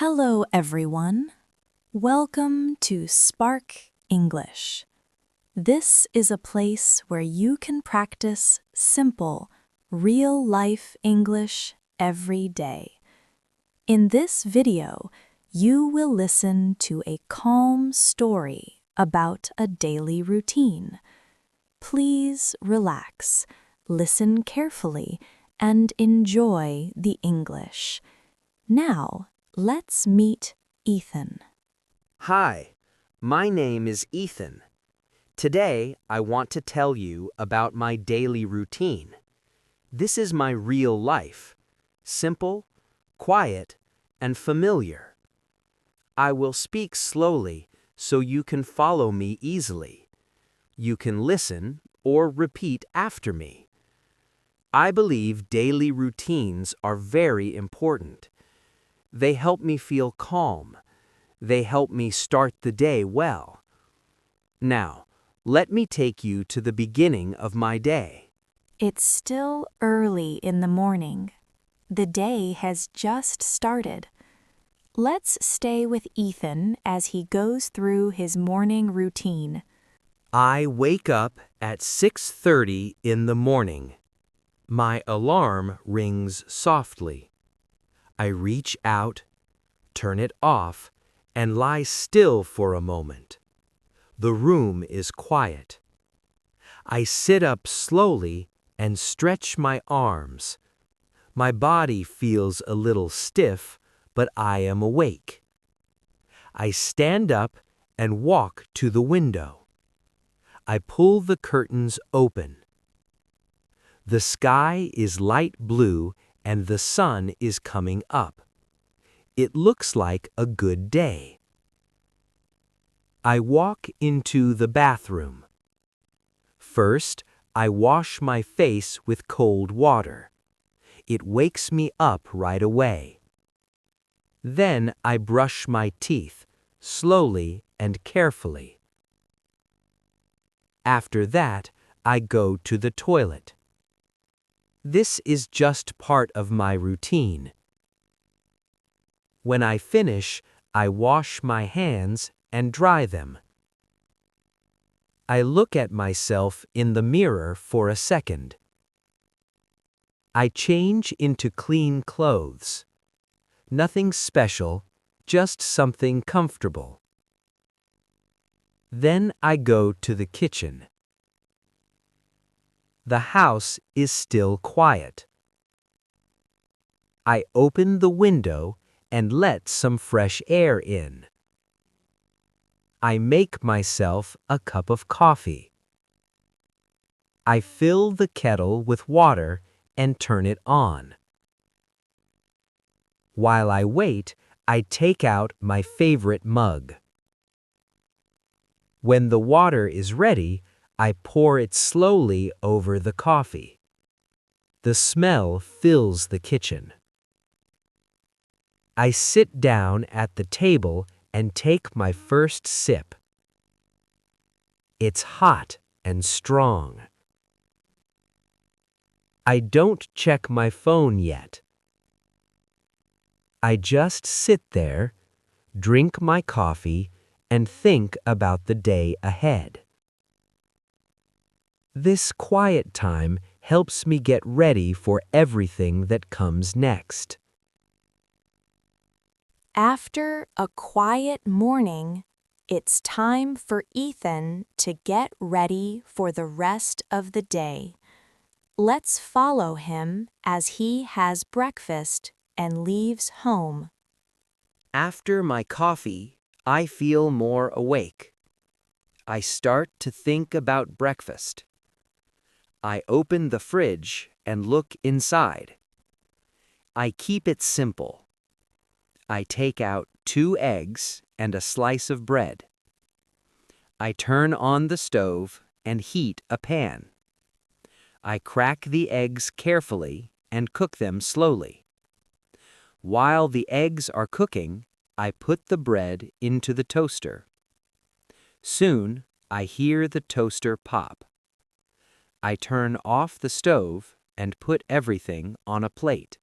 Hello, everyone. Welcome to Spark English. This is a place where you can practice simple, real-life English every day. In this video, you will listen to a calm story about a daily routine. Please relax, listen carefully, and enjoy the English. Now, let's meet Ethan. Hi, my name is Ethan. Today, I want to tell you about my daily routine. This is my real life, simple, quiet, and familiar. I will speak slowly so you can follow me easily. You can listen or repeat after me. I believe daily routines are very important. They help me feel calm. They help me start the day well. Now, let me take you to the beginning of my day. It's still early in the morning. The day has just started. Let's stay with Ethan as he goes through his morning routine. I wake up at 6:30 in the morning. My alarm rings softly. I reach out, turn it off, and lie still for a moment. The room is quiet. I sit up slowly and stretch my arms. My body feels a little stiff, but I am awake. I stand up and walk to the window. I pull the curtains open. The sky is light blue and the sun is coming up. It looks like a good day. I walk into the bathroom. First, I wash my face with cold water. It wakes me up right away. Then I brush my teeth, slowly and carefully. After that, I go to the toilet. This is just part of my routine. When I finish, I wash my hands and dry them. I look at myself in the mirror for a second. I change into clean clothes. Nothing special, just something comfortable. Then I go to the kitchen. The house is still quiet. I open the window and let some fresh air in. I make myself a cup of coffee. I fill the kettle with water and turn it on. While I wait, I take out my favorite mug. When the water is ready, I pour it slowly over the coffee. The smell fills the kitchen. I sit down at the table and take my first sip. It's hot and strong. I don't check my phone yet. I just sit there, drink my coffee, and think about the day ahead. This quiet time helps me get ready for everything that comes next. After a quiet morning, it's time for Ethan to get ready for the rest of the day. Let's follow him as he has breakfast and leaves home. After my coffee, I feel more awake. I start to think about breakfast. I open the fridge and look inside. I keep it simple. I take out 2 eggs and a slice of bread. I turn on the stove and heat a pan. I crack the eggs carefully and cook them slowly. While the eggs are cooking, I put the bread into the toaster. Soon, I hear the toaster pop. I turn off the stove and put everything on a plate.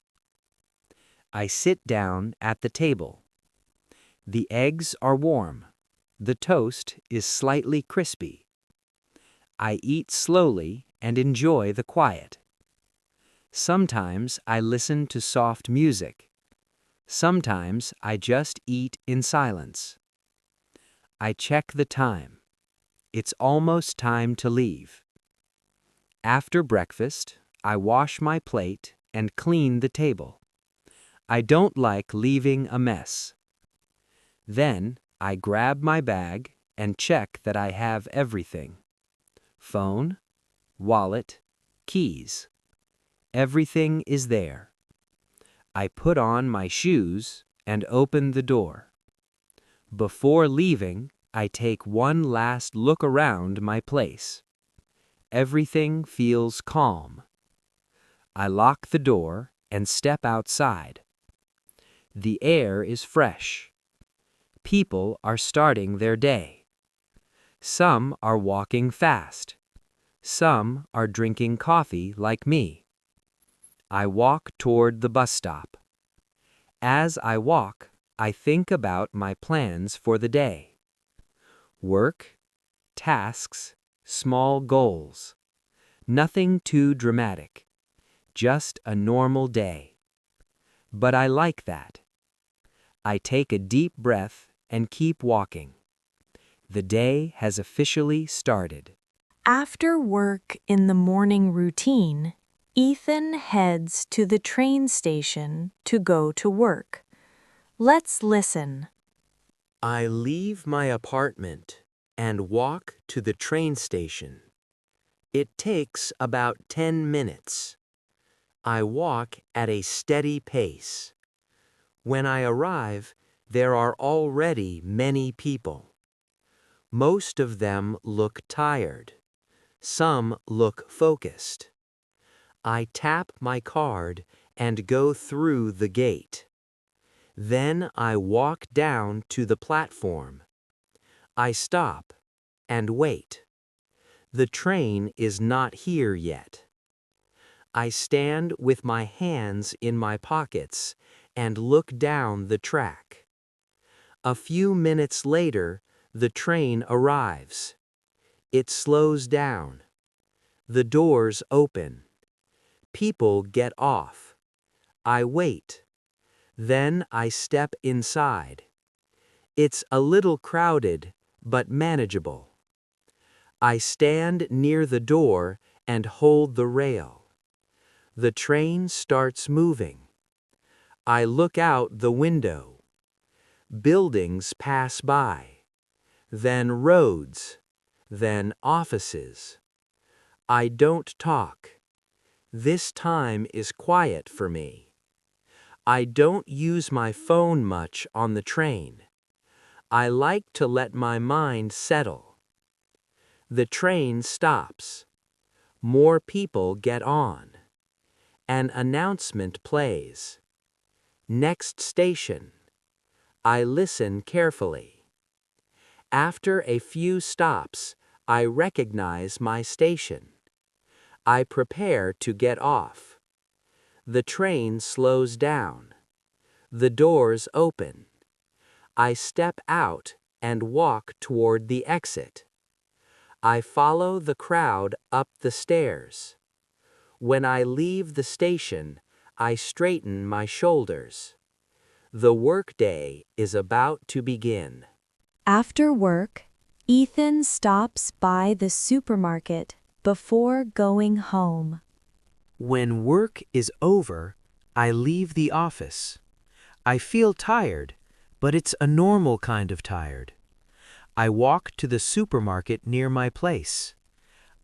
I sit down at the table. The eggs are warm. The toast is slightly crispy. I eat slowly and enjoy the quiet. Sometimes I listen to soft music. Sometimes I just eat in silence. I check the time. It's almost time to leave. After breakfast, I wash my plate and clean the table. I don't like leaving a mess. Then I grab my bag and check that I have everything. Phone, wallet, keys. Everything is there. I put on my shoes and open the door. Before leaving, I take one last look around my place. Everything feels calm. I lock the door and step outside. The air is fresh. People are starting their day. Some are walking fast. Some are drinking coffee like me. I walk toward the bus stop. As I walk, I think about my plans for the day. Work, tasks, small goals. Nothing too dramatic. Just a normal day. But I like that. I take a deep breath and keep walking. The day has officially started. After work in the morning routine, Ethan heads to the train station to go to work. Let's listen. I leave my apartment and walk to the train station. It takes about 10 minutes. I walk at a steady pace. When I arrive, there are already many people. Most of them look tired. Some look focused. I tap my card and go through the gate. Then I walk down to the platform. I stop and wait. The train is not here yet. I stand with my hands in my pockets and look down the track. A few minutes later, the train arrives. It slows down. The doors open. People get off. I wait. Then I step inside. It's a little crowded, but manageable. I stand near the door and hold the rail. The train starts moving. I look out the window. Buildings pass by. Then roads. Then offices. I don't talk. This time is quiet for me. I don't use my phone much on the train. I like to let my mind settle. The train stops. More people get on. An announcement plays. Next station. I listen carefully. After a few stops, I recognize my station. I prepare to get off. The train slows down. The doors open. I step out and walk toward the exit. I follow the crowd up the stairs. When I leave the station, I straighten my shoulders. The workday is about to begin. After work, Ethan stops by the supermarket before going home. When work is over, I leave the office. I feel tired, but it's a normal kind of tired. I walk to the supermarket near my place.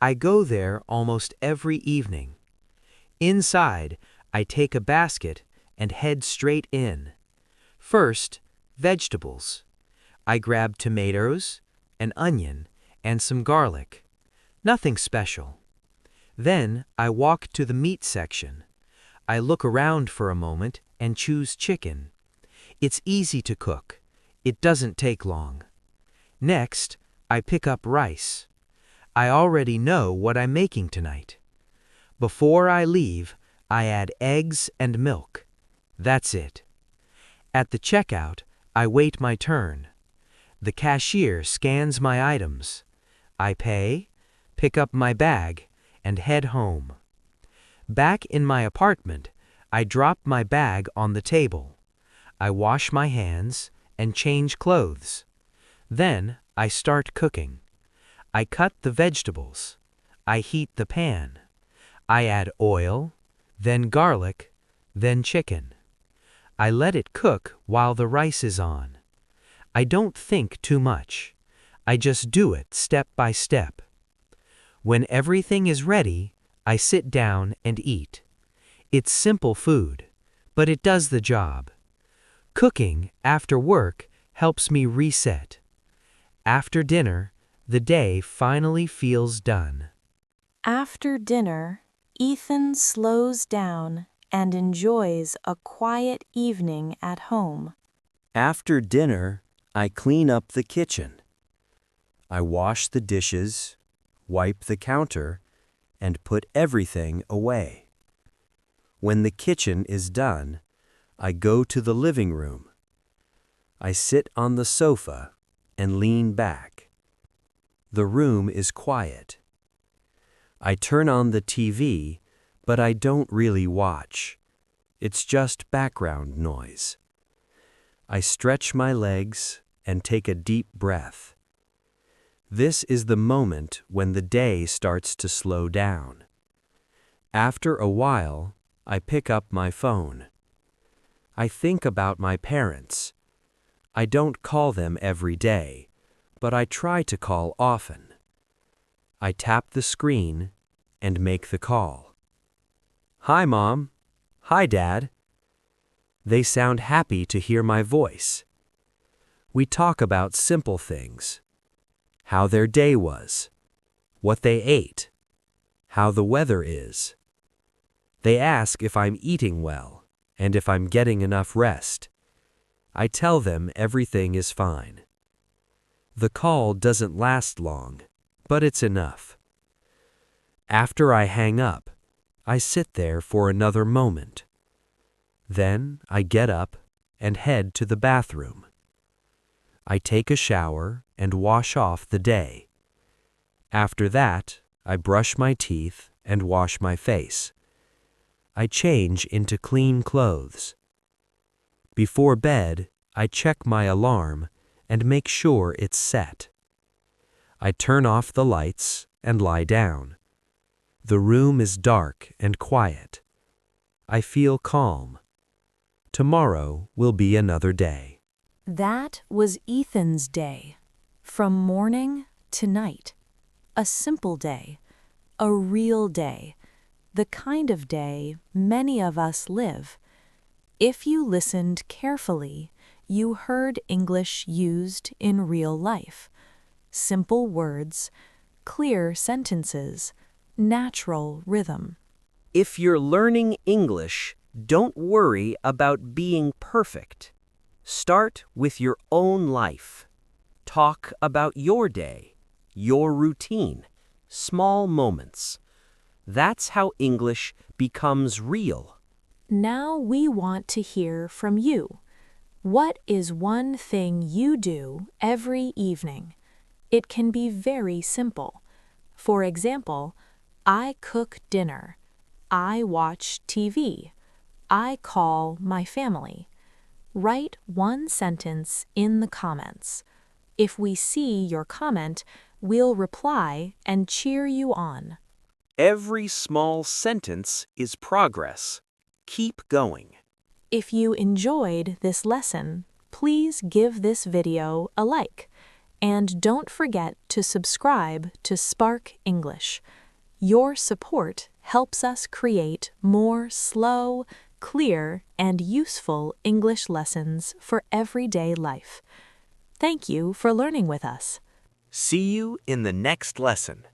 I go there almost every evening. Inside, I take a basket and head straight in. First, vegetables. I grab tomatoes, an onion, and some garlic. Nothing special. Then I walk to the meat section. I look around for a moment and choose chicken. It's easy to cook. It doesn't take long. Next, I pick up rice. I already know what I'm making tonight. Before I leave, I add eggs and milk. That's it. At the checkout, I wait my turn. The cashier scans my items. I pay, pick up my bag, and head home. Back in my apartment, I drop my bag on the table. I wash my hands and change clothes. Then I start cooking. I cut the vegetables. I heat the pan. I add oil, then garlic, then chicken. I let it cook while the rice is on. I don't think too much. I just do it step by step. When everything is ready, I sit down and eat. It's simple food, but it does the job. Cooking after work helps me reset. After dinner, the day finally feels done. After dinner, Ethan slows down and enjoys a quiet evening at home. After dinner, I clean up the kitchen. I wash the dishes, wipe the counter, and put everything away. When the kitchen is done, I go to the living room. I sit on the sofa and lean back. The room is quiet. I turn on the TV, but I don't really watch. It's just background noise. I stretch my legs and take a deep breath. This is the moment when the day starts to slow down. After a while, I pick up my phone. I think about my parents. I don't call them every day, but I try to call often. I tap the screen and make the call. Hi, Mom. Hi, Dad. They sound happy to hear my voice. We talk about simple things. How their day was, what they ate, how the weather is. They ask if I'm eating well and if I'm getting enough rest. I tell them everything is fine. The call doesn't last long, but it's enough. After I hang up, I sit there for another moment. Then I get up and head to the bathroom. I take a shower and wash off the day. After that, I brush my teeth and wash my face. I change into clean clothes. Before bed, I check my alarm and make sure it's set. I turn off the lights and lie down. The room is dark and quiet. I feel calm. Tomorrow will be another day. That was Ethan's day. From morning to night. A simple day. A real day. The kind of day many of us live. If you listened carefully, you heard English used in real life. Simple words, clear sentences, natural rhythm. If you're learning English, don't worry about being perfect. Start with your own life. Talk about your day, your routine, small moments. That's how English becomes real. Now we want to hear from you. What is one thing you do every evening? It can be very simple. For example, I cook dinner. I watch TV. I call my family. Write one sentence in the comments. If we see your comment, we'll reply and cheer you on. Every small sentence is progress. Keep going. If you enjoyed this lesson, please give this video a like. And don't forget to subscribe to Spark English. Your support helps us create more slow, clear, and useful English lessons for everyday life. Thank you for learning with us. See you in the next lesson.